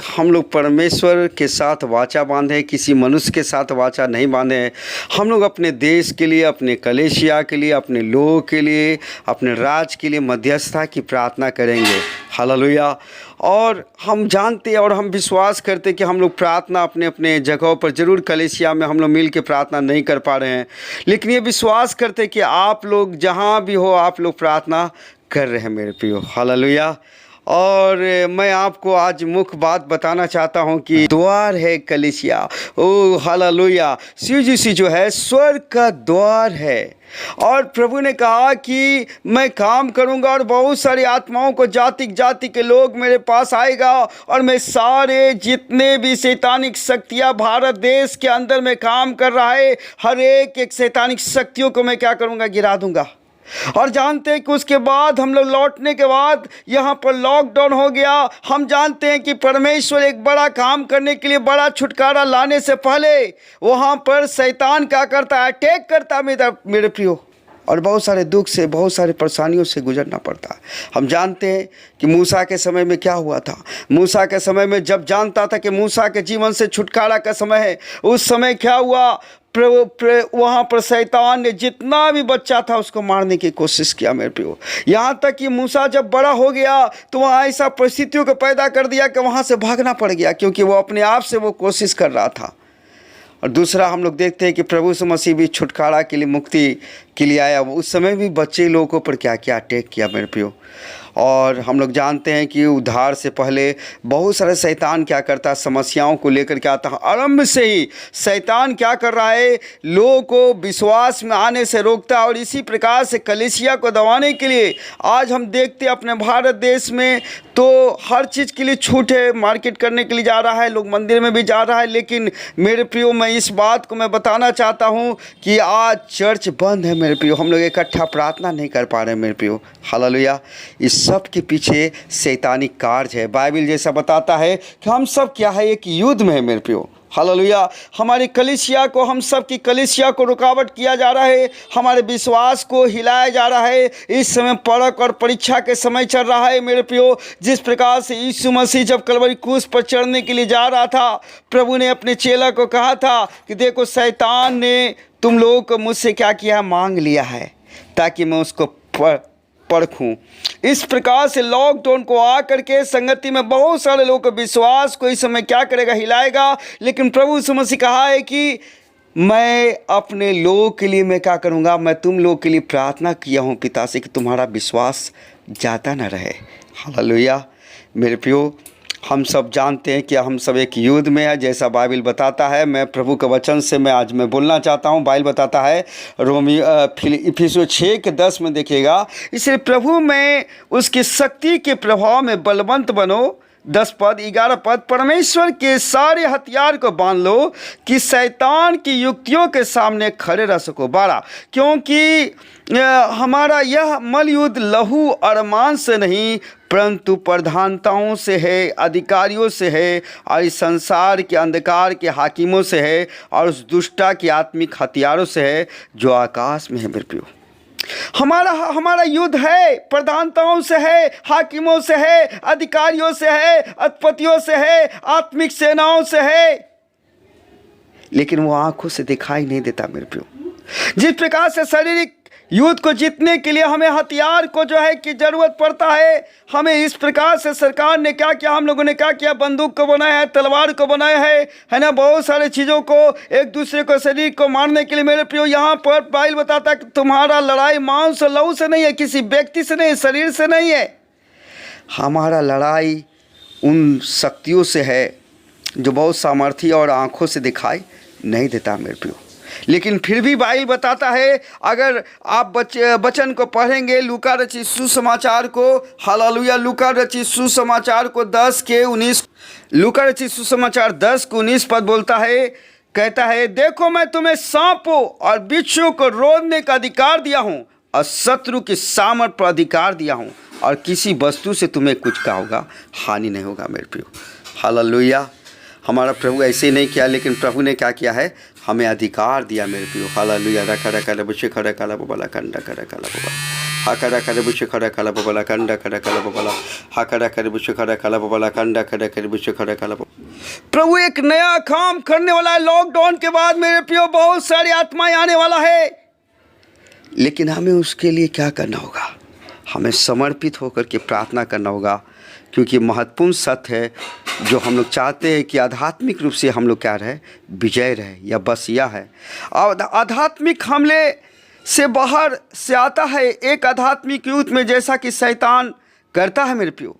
हम लोग परमेश्वर के साथ वाचा बांधे, किसी मनुष्य के साथ वाचा नहीं बांधे हैं। हम लोग अपने देश के लिए, अपने कलीसिया के लिए, अपने लोगों के लिए, अपने राज्य के लिए मध्यस्थता की प्रार्थना करेंगे। हालेलुया। और हम जानते और हम विश्वास करते कि हम लोग प्रार्थना अपने अपने जगहों पर ज़रूर कलीसिया में हम लोग मिल के प्रार्थना नहीं कर पा रहे हैं, लेकिन ये विश्वास करते कि आप लोग जहाँ भी हो आप लोग प्रार्थना कर रहे हैं मेरे प्रियो। हालेलुया। और मैं आपको आज मुख्य बात बताना चाहता हूं कि द्वार है कलीसिया। ओ हालेलुया। शिव जी जो है स्वर्ग का द्वार है, और प्रभु ने कहा कि मैं काम करूंगा और बहुत सारी आत्माओं को जाति जाति के लोग मेरे पास आएगा, और मैं सारे जितने भी शैतानिक शक्तियां भारत देश के अंदर में काम कर रहा है, हर एक शैतानिक शक्तियों को मैं क्या करूंगा, गिरा दूंगा। और जानते हैं कि उसके बाद हम लोग लौटने के बाद यहाँ पर लॉकडाउन हो गया। हम जानते हैं कि परमेश्वर एक बड़ा काम करने के लिए, बड़ा छुटकारा लाने से पहले वहाँ पर शैतान क्या करता है, अटैक करता है मेरे प्रियो, और बहुत सारे दुख से, बहुत सारी परेशानियों से गुजरना पड़ता है। हम जानते हैं कि मूसा के समय में क्या हुआ था। मूसा के समय में जब जानता था कि मूसा के जीवन से छुटकारा का समय है, उस समय क्या हुआ, वहाँ पर शैतान ने जितना भी बच्चा था उसको मारने की कोशिश किया मेरे प्रियो। यहाँ तक कि मूसा जब बड़ा हो गया तो वहाँ ऐसा परिस्थितियों को पैदा कर दिया कि वहाँ से भागना पड़ गया, क्योंकि वो अपने आप से वो कोशिश कर रहा था। और दूसरा हम लोग देखते हैं कि प्रभु यीशु मसीह भी छुटकारा के लिए, मुक्ति के लिए आया। वो उस समय भी बच्चे लोगों पर क्या क्या अटैक किया मेरे प्रियो। और हम लोग जानते हैं कि उद्धार से पहले बहुत सारे शैतान क्या करता है, समस्याओं को लेकर के आता है। आरंभ से ही शैतान क्या कर रहा है, लोगों को विश्वास में आने से रोकता है। और इसी प्रकार से कलीसिया को दबाने के लिए आज हम देखते हैं अपने भारत देश में तो हर चीज़ के लिए छूट है, मार्केट करने के लिए जा रहा है, लोग मंदिर में भी जा रहा है। लेकिन मेरे प्रियो, मैं इस बात को मैं बताना चाहता हूँ कि आज चर्च बंद है मेरे प्रियो, हम लोग इकट्ठा प्रार्थना नहीं कर पा रहे हैं मेरे प्रियो। हालेलुया। इस सब के पीछे शैतानिक कार्य है। बाइबल जैसा बताता है कि हम सब क्या है, एक युद्ध में है मेरे प्रियो। हालेलुया। हमारी कलीसिया को, हम सब की कलीसिया को रुकावट किया जा रहा है, हमारे विश्वास को हिलाया जा रहा है। इस समय परख और परीक्षा के समय चल रहा है मेरे प्रियो। जिस प्रकार से यीशु मसीह जब कलवरी क्रूस पर चढ़ने के लिए जा रहा था, प्रभु ने अपने चेला को कहा था कि देखो शैतान ने तुम लोगों को मुझसे क्या किया, मांग लिया है, ताकि मैं उसको परखूं। इस प्रकार से लॉकडाउन को आकर के संगति में बहुत सारे लोगों के विश्वास को इस समय क्या करेगा, हिलाएगा। लेकिन प्रभु यीशु मसीह कहा है कि मैं अपने लोगों के लिए मैं क्या करूंगा, मैं तुम लोगों के लिए प्रार्थना किया हूं पिता से कि तुम्हारा विश्वास जाता ना रहे। हालेलुया। मेरे प्रियो, हम सब जानते हैं कि हम सब एक युद्ध में है, जैसा बाइबल बताता है। मैं प्रभु के वचन से आज मैं बोलना चाहता हूं। बाइबल बताता है इफिसियों 6:10 में देखिएगा, इसलिए प्रभु में उसकी शक्ति के प्रभाव में बलवंत बनो। 10 पद 11 पद, परमेश्वर के सारे हथियार को बांध लो कि शैतान की युक्तियों के सामने खड़े रह सको। 12, क्योंकि हमारा यह मल युद्ध लहू और मांस से नहीं परंतु प्रधानताओं से है, अधिकारियों से है, और इस संसार के अंधकार के हाकिमों से है, और उस दुष्टा की आत्मिक हथियारों से है जो आकाश में है मेरे प्रियो। हमारा युद्ध है, प्रधानताओं से है, हाकिमों से है, अधिकारियों से है, अधिपतियों से है, आत्मिक सेनाओं से है, लेकिन वो आंखों से दिखाई नहीं देता मेरे प्रियो। जिस प्रकार से शारीरिक युद्ध को जीतने के लिए हमें हथियार को जो है कि जरूरत पड़ता है, हमें इस प्रकार से सरकार ने क्या किया, हम लोगों ने क्या किया, बंदूक को बनाया है, तलवार को बनाया है ना, बहुत सारे चीज़ों को, एक दूसरे को, शरीर को मारने के लिए मेरे प्रियो। यहाँ पर बाइबल बताता है कि तुम्हारा लड़ाई मांस और लहू से नहीं है, किसी व्यक्ति से नहीं, शरीर से नहीं है। हमारा लड़ाई उन शक्तियों से है जो बहुत सामर्थी और आँखों से दिखाई नहीं देता मेरे प्रियो। लेकिन फिर भी बाइबल बताता है, अगर आप वचन को पढ़ेंगे, लूका रचित सुसमाचार को, हालेलुया, लूका रचित सुसमाचार को 10:19, लूका रचित सुसमाचार 10:19 पद बोलता है, कहता है, देखो मैं तुम्हें सांपों और बिच्छू को रोकने का अधिकार दिया हूँ और शत्रु की सामर्थ पर अधिकार दिया हूँ, और किसी वस्तु से तुम्हें कुछ का होगा, हानि नहीं होगा मेरे प्रियो। हालेलुया। हमारा प्रभु ऐसे ही नहीं किया, लेकिन प्रभु ने क्या किया है, हमें अधिकार दिया मेरे प्रियो। हालेलुया। रखा रखा बच्चे खड़ा काला बोला कंडा करा काला बोला। हाकड़ा करे बुश खड़ा कला बबला कंडा खड़ा कला बबला हाकड़ा करे बुश खड़ा कला बबला कंडा खड़ा करे बुश खड़ा कला। प्रभु एक नया काम करने वाला है। लॉकडाउन के बाद मेरे प्रियो बहुत सारी आत्माएं आने वाला है, लेकिन हमें उसके लिए क्या करना होगा? हमें समर्पित होकर के प्रार्थना करना होगा, क्योंकि महत्वपूर्ण सत्य है जो हम लोग चाहते हैं कि आध्यात्मिक रूप से हम लोग क्या रहे, विजय रहे, या बस यह है। और आध्यात्मिक हमले से बाहर से आता है एक आध्यात्मिक युद्ध में, जैसा कि शैतान करता है मेरे प्रियो,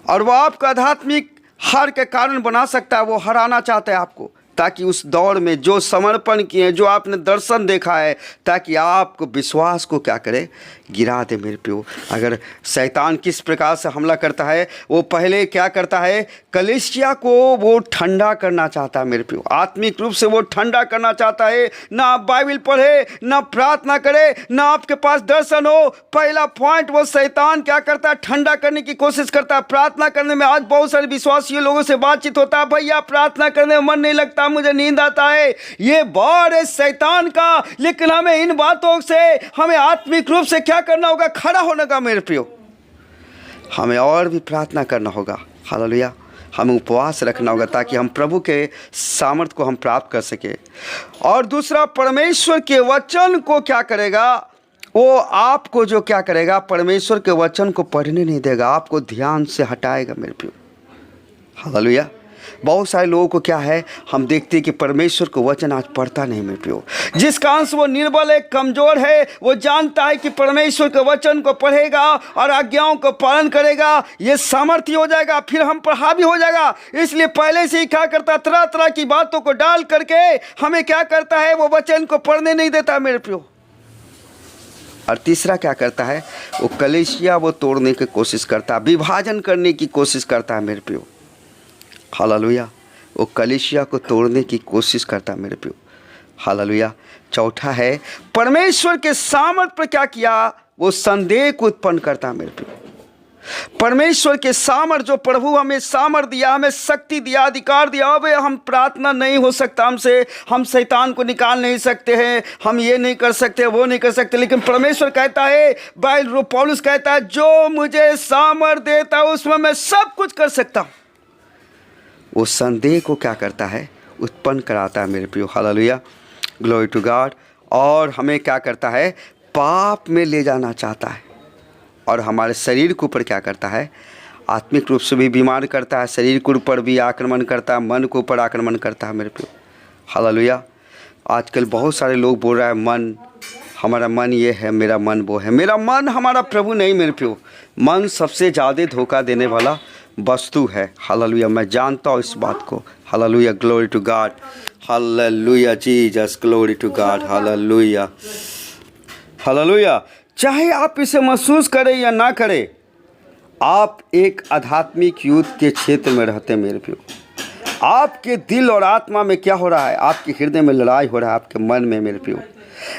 और वह आपका आध्यात्मिक हार के कारण बना सकता है। वो हराना चाहता है आपको, ताकि उस दौड़ में जो समर्पण किए, जो आपने दर्शन देखा है, ताकि आपको विश्वास को क्या करे, गिरा दे मेरे प्रियो। अगर शैतान किस प्रकार से हमला करता है, वो पहले क्या करता है, कलीसिया को वो ठंडा करना चाहता है मेरे प्रियो। आत्मिक रूप से वो ठंडा करना चाहता है। ना आप बाइबल पढ़े, ना प्रार्थना करे, ना आपके पास दर्शन हो। पहला पॉइंट, वो शैतान क्या करता है, ठंडा करने की कोशिश करता है। प्रार्थना करने में आज बहुत सारे विश्वासी लोगों से बातचीत होता है, भैया प्रार्थना करने में मन नहीं लगता, मुझे नींद आता है। ये बार है शैतान का। लेकिन हमें इन बातों से हमें आत्मिक रूप से क्या करना होगा, खड़ा होने का मेरे प्रियो। हमें और भी प्रार्थना करना होगा, हालेलुया। हमें उपवास रखना होगा, ताकि हम प्रभु के सामर्थ को हम प्राप्त कर सके। और दूसरा, परमेश्वर के वचन को क्या करेगा, वो आपको जो क्या करेगा, परमेश्वर के वचन को पढ़ने नहीं देगा, आपको ध्यान से हटाएगा मेरे प्रियो, हालेलुया। बहुत सारे लोगों को क्या है, हम देखते हैं कि परमेश्वर को वचन आज पढ़ता नहीं मेरे प्रियो। जिस कारण से वो निर्बल है, कमजोर है, वो जानता है कि परमेश्वर के वचन को पढ़ेगा और आज्ञाओं को पालन करेगा, ये सामर्थ्य हो जाएगा, फिर हम पर हावी हो जाएगा। इसलिए पहले से ही क्या करता, तरह तरह की बातों को डाल करके हमें क्या करता है, वो वचन को पढ़ने नहीं देता मेरे प्रियो। और तीसरा क्या करता है, वो कलीसिया वो तोड़ने की कोशिश करता, विभाजन करने की कोशिश करता है मेरे प्रियो, हालेलुया। वो कलीसिया को तोड़ने की कोशिश करता है मेरे प्रियो, हालेलुया। चौथा है, परमेश्वर के सामर्थ पर क्या किया, वो संदेह को उत्पन्न करता है मेरे प्रियो। परमेश्वर के सामर्थ, जो प्रभु हमें सामर्थ दिया, हमें शक्ति दिया, अधिकार दिया, अब हम प्रार्थना नहीं हो सकता हमसे, हम शैतान को निकाल नहीं सकते हैं, हम ये नहीं कर सकते, वो नहीं कर सकते। लेकिन परमेश्वर कहता है, बाइबल पौलुस कहता है, जो मुझे सामर्थ देता है उसमें मैं सब कुछ कर सकता हूँ। वो संदेह को क्या करता है, उत्पन्न कराता है मेरे प्रियो, हालेलुया, ग्लोरी टू गॉड। और हमें क्या करता है, पाप में ले जाना चाहता है, और हमारे शरीर के ऊपर क्या करता है, आत्मिक रूप से भी बीमार करता है, शरीर के ऊपर भी आक्रमण करता है, मन के ऊपर आक्रमण करता है मेरे प्रियो, हालेलुया। आजकल बहुत सारे लोग बोल रहा है, मन, हमारा मन ये है, मेरा मन वो है। मेरा मन हमारा प्रभु नहीं मेरे प्रियो। मन सबसे ज़्यादा धोखा देने वाला वस्तु है, हालेलुया। मैं जानता हूँ इस बात को, hallelujah, glory to God, hallelujah Jesus, glory to God, hallelujah, hallelujah. चाहे आप इसे महसूस करें या ना करें, आप एक आध्यात्मिक युद्ध के क्षेत्र में रहते हैं मेरे प्रियो। आपके दिल और आत्मा में क्या हो रहा है, आपके हृदय में लड़ाई हो रहा है, आपके मन में मेरे प्रियो।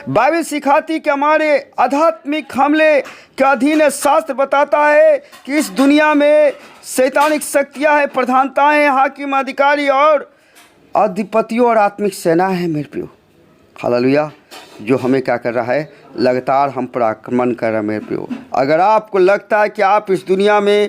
बाइबल सिखाती कि हमारे आध्यात्मिक हमले के अधीन है। शास्त्र बताता है कि इस दुनिया में शैतानिक शक्तियाँ हैं, प्रधानताएँ हैं, हाकिम, अधिकारी और अधिपतियों और आत्मिक सेना है मेरे प्रियो, हालेलुया, जो हमें क्या कर रहा है, लगातार हम पर आक्रमण कर रहा है मेरे प्रियो। अगर आपको लगता है कि आप इस दुनिया में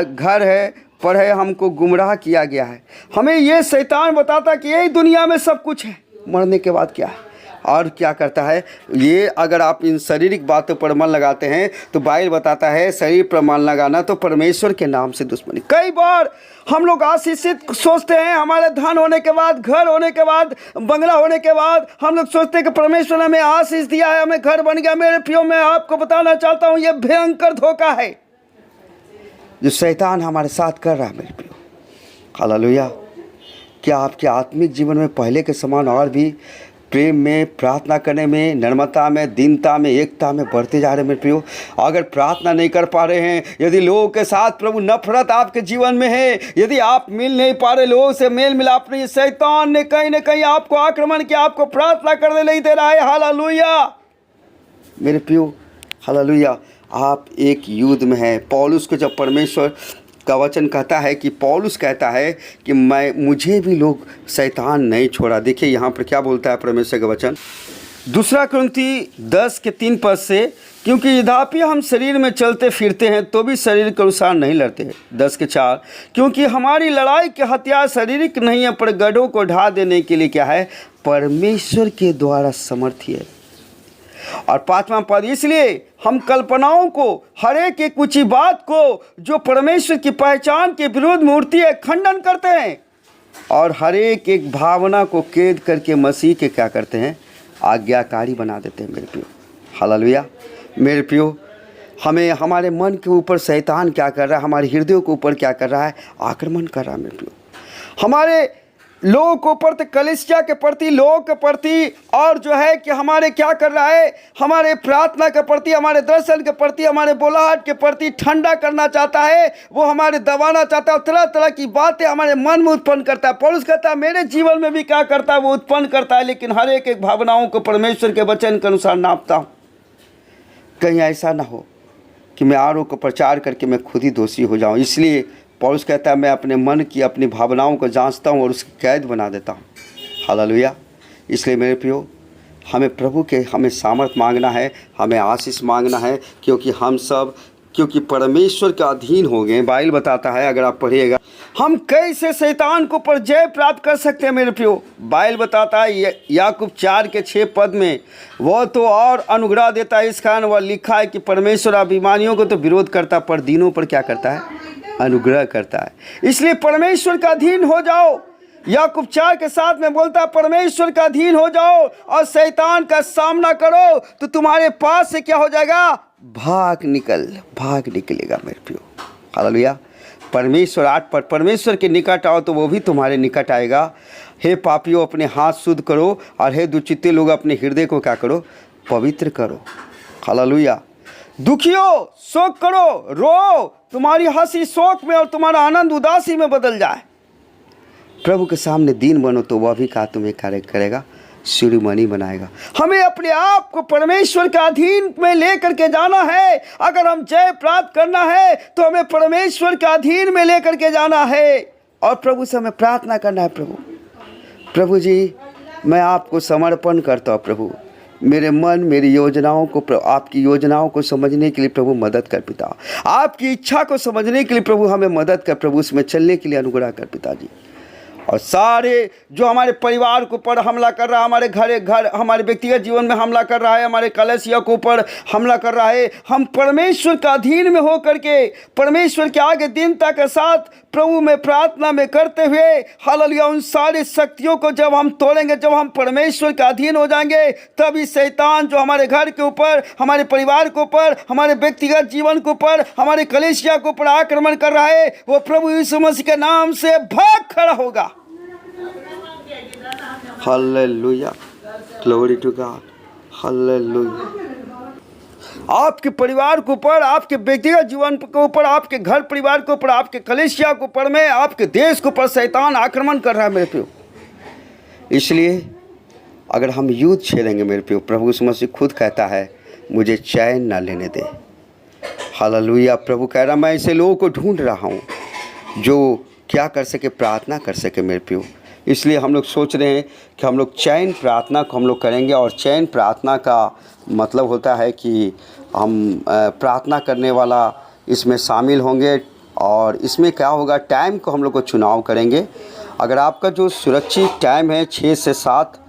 घर है, पर है, हमको गुमराह किया गया है, हमें ये शैतान बताता कि यही दुनिया में सब कुछ है, मरने के बाद क्या है। और क्या करता है ये, अगर आप इन शारीरिक बातों पर मन लगाते हैं तो बाइबल बताता है, शरीर पर मन लगाना तो परमेश्वर के नाम से दुश्मनी। कई बार हम लोग आशीषित सोचते हैं, हमारे धन होने के बाद, घर होने के बाद, बंगला होने के बाद हम लोग सोचते हैं कि परमेश्वर ने हमें आशीष दिया है, हमें घर बन गया। मेरे प्रियो, मैं आपको बताना चाहता हूँ, ये भयंकर धोखा है जो शैतान हमारे साथ कर रहा है मेरे प्रियो, हालेलुया। क्या आपके आत्मिक जीवन में पहले के समान और भी प्रेम में, प्रार्थना करने में, नम्रता में, दीनता में, एकता में बढ़ते जा रहे हैं मेरे प्रियो? अगर प्रार्थना नहीं कर पा रहे हैं, यदि लोगों के साथ प्रभु नफरत आपके जीवन में है, यदि आप मिल नहीं पा रहे, लोगों से मेल मिलाप नहीं, शैतान ने कहीं ना कहीं आपको आक्रमण किया, आपको प्रार्थना करने नहीं दे रहा है, हालेलुया मेरे प्रियो, हालेलुया। आप एक युद्ध में हैं। पौलुस को जब परमेश्वर का वचन कहता है कि पौलुस कहता है कि मुझे भी लोग शैतान नहीं छोड़ा। देखिए यहाँ पर क्या बोलता है परमेश्वर का वचन, दूसरा कुरिन्थी 10:3 से, क्योंकि यद्यपि हम शरीर में चलते फिरते हैं तो भी शरीर के अनुसार नहीं लड़ते। 10:4, क्योंकि हमारी लड़ाई के हथियार शारीरिक नहीं है, पर गढ़ों को ढा देने के लिए क्या है, परमेश्वर के द्वारा समर्थी है। और 5वां पद, इसलिए हम कल्पनाओं को, हर एक ऊंची बात को जो परमेश्वर की पहचान के विरुद्ध मूर्ति है, खंडन करते हैं, और हर एक भावना को कैद करके मसीह के क्या करते हैं, आज्ञाकारी बना देते हैं। मेरे प्रियो, हालेलुया। मेरे प्रियो, हमें हमारे मन के ऊपर शैतान क्या कर रहा है, हमारे हृदयों के ऊपर क्या कर रहा है, आक्रमण कर रहा है। मेरे प्रियो, हमारे लोगों के ऊपर, कलीसिया के प्रति, लोगों के प्रति, और जो है कि हमारे क्या कर रहा है, हमारे प्रार्थना के प्रति, हमारे दर्शन के प्रति, हमारे बोलाहट के प्रति ठंडा करना चाहता है, वो हमारे दबाना चाहता है, तरह तरह की बातें हमारे मन में उत्पन्न करता है। पौलुस कहता है मेरे जीवन में भी क्या करता है, वो उत्पन्न करता है, लेकिन हर एक भावनाओं को परमेश्वर के वचन के अनुसार नापता हूँ। कहीं ऐसा ना हो कि मैं औरों को प्रचार करके मैं खुद ही दोषी हो जाऊँ। इसलिए पौलुस कहता है मैं अपने मन की, अपनी भावनाओं को जांचता हूँ और उसकी कैद बना देता हूँ। हालेलुया। इसलिए मेरे प्रियो, हमें प्रभु के, हमें सामर्थ मांगना है, हमें आशीष मांगना है, क्योंकि परमेश्वर के अधीन हो गए। बाइबल बताता है, अगर आप पढ़िएगा, हम कैसे शैतान को पर जय प्राप्त कर सकते हैं। मेरे प्रियो, बाइबल बताता है याकूब 4:6 में, वह तो और अनुग्रह देता है, इस कारण वह लिखा है कि परमेश्वर अभिमानियों को तो विरोध करता पर दीनों पर क्या करता है, अनुग्रह करता है। इसलिए परमेश्वर का अधीन हो जाओ। याकूब 4:7 में बोलता है परमेश्वर का अधीन हो जाओ और शैतान का सामना करो तो तुम्हारे पास से क्या हो जाएगा, भाग निकलेगा। मेरे प्रियो, हालेलुया। परमेश्वर 8 पर, परमेश्वर के निकट आओ तो वो भी तुम्हारे निकट आएगा। हे पापियों, अपने हाथ शुद्ध करो, और हे दुचित्ते लोग, अपने हृदय को क्या करो, पवित्र करो। हालेलुया। दुखियों, शोक करो, रो, तुम्हारी हंसी शोक में और तुम्हारा आनंद उदासी में बदल जाए। प्रभु के सामने दीन बनो तो वह भी क्या तुम्हें कार्य करेगा, शिरोमणि बनाएगा। हमें अपने आप को परमेश्वर के अधीन में लेकर के जाना है। अगर हम जय प्राप्त करना है तो हमें परमेश्वर के अधीन में लेकर के जाना है और प्रभु से हमें प्रार्थना करना है। प्रभु जी, मैं आपको समर्पण करता हूँ। प्रभु, मेरे मन, मेरी योजनाओं को, आपकी योजनाओं को समझने के लिए प्रभु मदद कर पिता। आपकी इच्छा को समझने के लिए प्रभु हमें मदद कर। प्रभु, उसमें चलने के लिए अनुग्रह कर पिताजी। और सारे जो हमारे परिवार के ऊपर हमला कर रहा है, हमारे घर हमारे व्यक्तिगत जीवन में हमला कर रहा है, हमारे कलीसिया के ऊपर हमला कर रहा है, हम परमेश्वर का अधीन में हो करके परमेश्वर के आगे दीनता के साथ प्रभु में प्रार्थना में करते हुए, हालेलुया, उन सारी शक्तियों को जब हम तोड़ेंगे, जब हम परमेश्वर का अधीन हो जाएंगे, तभी शैतान जो हमारे घर के ऊपर, हमारे परिवार के ऊपर, हमारे व्यक्तिगत जीवन के ऊपर, हमारे कलीसिया के ऊपर आक्रमण कर रहा है, वो प्रभु यीशु मसीह के नाम से भाग खड़ा होगा। Hallelujah, glory to God, hallelujah. आपके परिवार के ऊपर, आपके व्यक्तिगत जीवन के ऊपर, आपके घर परिवार के ऊपर, आपके कलीसिया के ऊपर में, आपके देश के ऊपर शैतान आक्रमण कर रहा है मेरे प्रियो। इसलिए अगर हम युद्ध छेड़ेंगे मेरे प्रियो, प्रभु यीशु मसीह खुद कहता है मुझे चैन ना लेने दे। हालेलुया। प्रभु कह रहा मैं ऐसे लोगों को ढूंढ रहा हूँ जो क्या कर सके, प्रार्थना कर सके मेरे प्रियो। इसलिए हम लोग सोच रहे हैं कि हम लोग चैन प्रार्थना को हम लोग करेंगे। और चैन प्रार्थना का मतलब होता है कि हम प्रार्थना करने वाला इसमें शामिल होंगे। और इसमें क्या होगा, टाइम को हम लोग को चुनाव करेंगे। अगर आपका जो सुरक्षित टाइम है 6 से 7,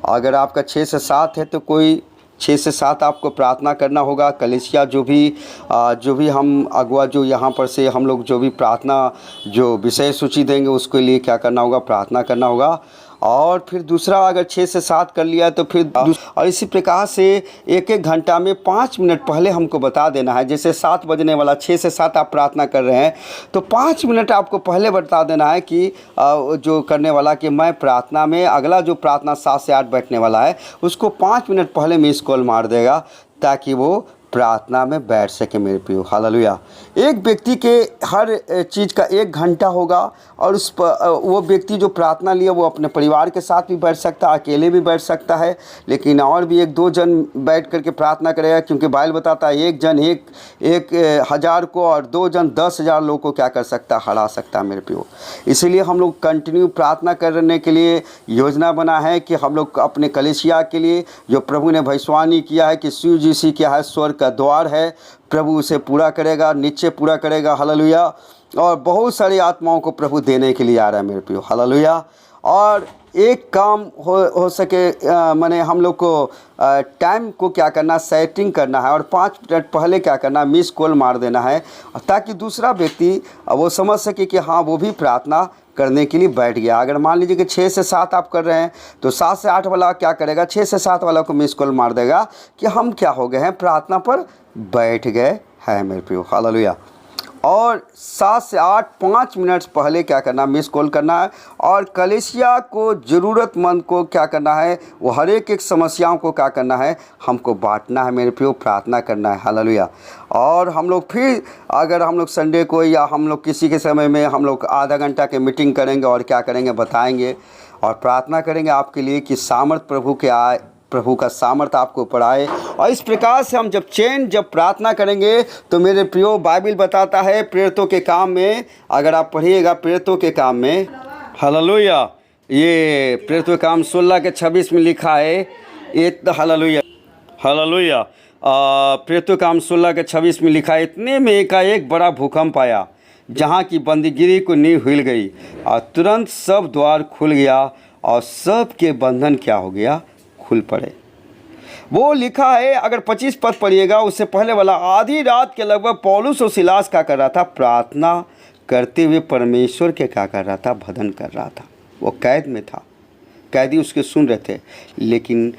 अगर आपका 6 से 7 है तो कोई 6 से 7 आपको प्रार्थना करना होगा। कलीसिया जो भी हम अगुआ जो यहाँ पर से हम लोग जो भी प्रार्थना जो विषय सूची देंगे उसके लिए क्या करना होगा, प्रार्थना करना होगा। और फिर दूसरा अगर 6 से 7 कर लिया तो फिर और इसी प्रकार से एक घंटा में 5 मिनट पहले हमको बता देना है। जैसे 7 बजने वाला, 6 से 7 आप प्रार्थना कर रहे हैं तो 5 मिनट आपको पहले बता देना है कि जो करने वाला कि मैं प्रार्थना में, अगला जो प्रार्थना 7 से 8 बैठने वाला है उसको 5 मिनट पहले मिस कॉल मार देगा ताकि वो प्रार्थना में बैठ सके मेरे प्रियो। हालेलुया। एक व्यक्ति के हर चीज़ का 1 घंटा होगा और वो व्यक्ति जो प्रार्थना लिया वो अपने परिवार के साथ भी बैठ सकता है, अकेले भी बैठ सकता है, लेकिन और भी 1-2 जन बैठ करके प्रार्थना करेगा, क्योंकि बाइबल बताता है 1 जन 1,000 को और 2 जन 10,000 लोगों को क्या कर सकता है, हरा सकता है मेरे प्रियो। इसलिए हम लोग कंटिन्यू प्रार्थना करने के लिए योजना बना है कि हम लोग अपने कलीसिया के लिए जो प्रभु ने भविष्यवाणी किया है कि शिव जी सी क्या है, स्वर्ग का द्वार है, प्रभु उसे पूरा करेगा, नीचे पूरा करेगा। हालेलुया। और बहुत सारी आत्माओं को प्रभु देने के लिए आ रहा है मेरे प्रियो। हालेलुया। और एक काम हो सके माने हम लोग को टाइम को क्या करना, सेटिंग करना है और 5 मिनट पहले क्या करना, मिस कॉल मार देना है, ताकि दूसरा व्यक्ति वो समझ सके कि हाँ वो भी प्रार्थना करने के लिए बैठ गया। अगर मान लीजिए कि 6 से 7 आप कर रहे हैं तो 7 से 8 वाला क्या करेगा, 6 से 7 वाला को मिस कॉल मार देगा कि हम क्या हो गए हैं, प्रार्थना पर बैठ गए हैं मेरे प्रियो। हालेलुया। और 7 से 8 5 मिनट पहले क्या करना, मिस कॉल करना है और कलीसिया को ज़रूरतमंद को क्या करना है, वो हर एक समस्याओं को क्या करना है, हमको बांटना है मेरे प्रियो, प्रार्थना करना है। हालेलुया। और हम लोग फिर अगर हम लोग संडे को या हम लोग किसी के समय में हम लोग आधा घंटा के मीटिंग करेंगे और क्या करेंगे बताएंगे और प्रार्थना करेंगे आपके लिए कि सामर्थ प्रभु का सामर्थ आपको ऊपर आए। और इस प्रकार से हम जब प्रार्थना करेंगे तो मेरे प्रियो बाइबल बताता है प्रेरितों के काम में, अगर आप पढ़िएगा प्रेरितों के काम में, हालेलुया, ये प्रेरितों के काम 16 के 26 में लिखा है, ये हालेलुया हालेलुया। प्रेरितों के काम 16 के 26 में लिखा है, इतने में एकाएक बड़ा भूकंप आया जहाँ की बंदीगिरी को नींव हिल गई और तुरंत सब द्वार खुल गया और सब के बंधन क्या हो गया, खुल पड़े। वो लिखा है, अगर 25 पद पढ़िएगा उससे पहले वाला, आधी रात के लगभग पौलुस और सिलास क्या कर रहा था, प्रार्थना करते हुए परमेश्वर के क्या कर रहा था, भजन कर रहा था। वो कैद में था, कैदी उसके सुन रहे थे, लेकिन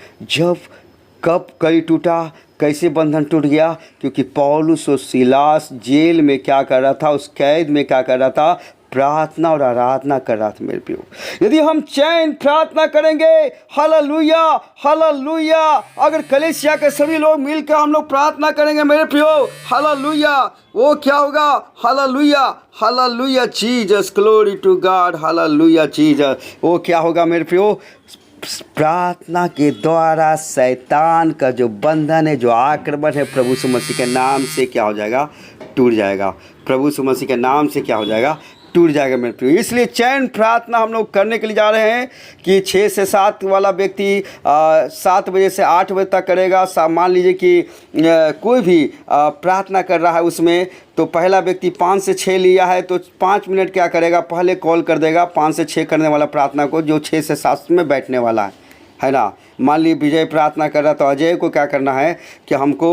कब कड़ी टूटा, कैसे बंधन टूट गया, क्योंकि पौलुस और सिलास जेल में क्या कर रहा था, उस कैद में क्या कर रहा था, प्रार्थना और आराधना कर रहा था मेरे प्रियो। यदि हम चैन प्रार्थना करेंगे, हालेलुया हालेलुया, अगर कलीसिया के सभी लोग मिलकर हम लोग प्रार्थना करेंगे मेरे प्रियो, हालेलुया, वो क्या होगा, hallelujah hallelujah Jesus, glory to God, hallelujah Jesus. वो क्या होगा मेरे प्रियो, प्रार्थना के द्वारा शैतान का जो बंधन है, जो आक्रमण है, प्रभु यीशु मसीह के नाम से क्या हो जाएगा, टूट जाएगा। प्रभु यीशु मसीह के नाम से क्या हो जाएगा, टूट जाएगा मेरे प्रियो। इसलिए चैन प्रार्थना हम लोग करने के लिए जा रहे हैं कि 6 से 7 वाला व्यक्ति 7 बजे से 8 बजे तक करेगा। मान लीजिए कि कोई भी प्रार्थना कर रहा है उसमें, तो पहला व्यक्ति 5 से 6 लिया है तो 5 मिनट क्या करेगा, पहले कॉल कर देगा 5 से 6 करने वाला प्रार्थना को, जो 6 से 7 में बैठने वाला है ना। मान ली विजय प्रार्थना कर रहा तो अजय को क्या करना है कि हमको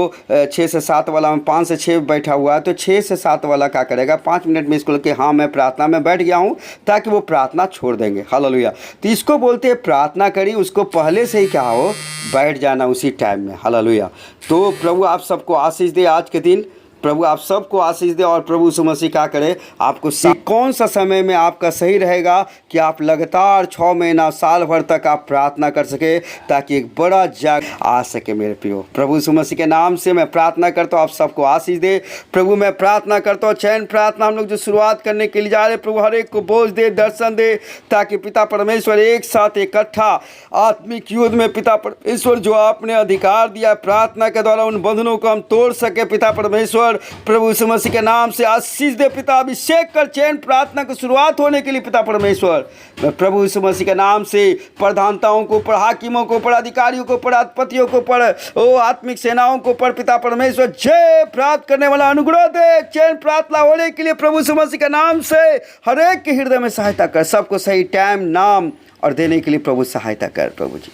6 से 7 वाला में 5 से 6 बैठा हुआ है, तो 6 से 7 वाला क्या करेगा, 5 मिनट में इसको कि हाँ मैं प्रार्थना में बैठ गया हूँ, ताकि वो प्रार्थना छोड़ देंगे। हालेलुया। तो इसको बोलते हैं प्रार्थना करी, उसको पहले से ही क्या हो, बैठ जाना उसी टाइम में। हालेलुया। तो प्रभु आप सबको आशीष दे, आज के दिन प्रभु आप सबको आशीष दे और प्रभु यीशु मसीह क्या करे, आपको कौन सा समय में आपका सही रहेगा कि आप लगातार 6 महीना साल भर तक आप प्रार्थना कर सके, ताकि एक बड़ा जग आ सके मेरे प्रियो। प्रभु यीशु मसीह के नाम से मैं प्रार्थना करता हूँ, आप सबको आशीष दे। प्रभु मैं प्रार्थना करता हूँ, चैन प्रार्थना हम लोग जो शुरुआत करने के लिए जा रहे हैं, प्रभु हर एक को बोझ दे, दर्शन दे, ताकि पिता परमेश्वर एक साथ इकट्ठा आत्मिक युद्ध में पिता परमेश्वर जो आपने अधिकार दिया प्रार्थना के द्वारा, उन बंधनों को हम तोड़ सके। पिता परमेश्वर प्रभु यीशु मसीह के नाम से आशीष दे पिता, अभिषेक कर चैन प्रार्थना की शुरुआत होने के लिए पिता परमेश्वर। मैं प्रभु यीशु मसीह के नाम से प्रधानताओं को ऊपर, हाकिमों को ऊपर, अधिकारियों को ऊपर, अधिपतियों को ऊपर, ओ आत्मिक सेनाओं को ऊपर पिता परमेश्वर जय प्राप्त करने वाला अनुग्रह दे। चैन प्रार्थना होने के लिए प्रभु यीशु मसीह के नाम से हर एक के हृदय में सहायता कर, सबको सही टाइम नाम और देने के लिए प्रभु सहायता कर। प्रभु जी,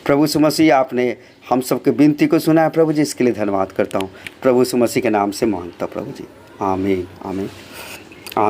प्रभु यीशु मसीह आपने हम सबके विनती को सुना है प्रभु जी, इसके लिए धन्यवाद करता हूँ। प्रभु यीशु मसीह के नाम से मांगता प्रभु जी, आमीन आमीन।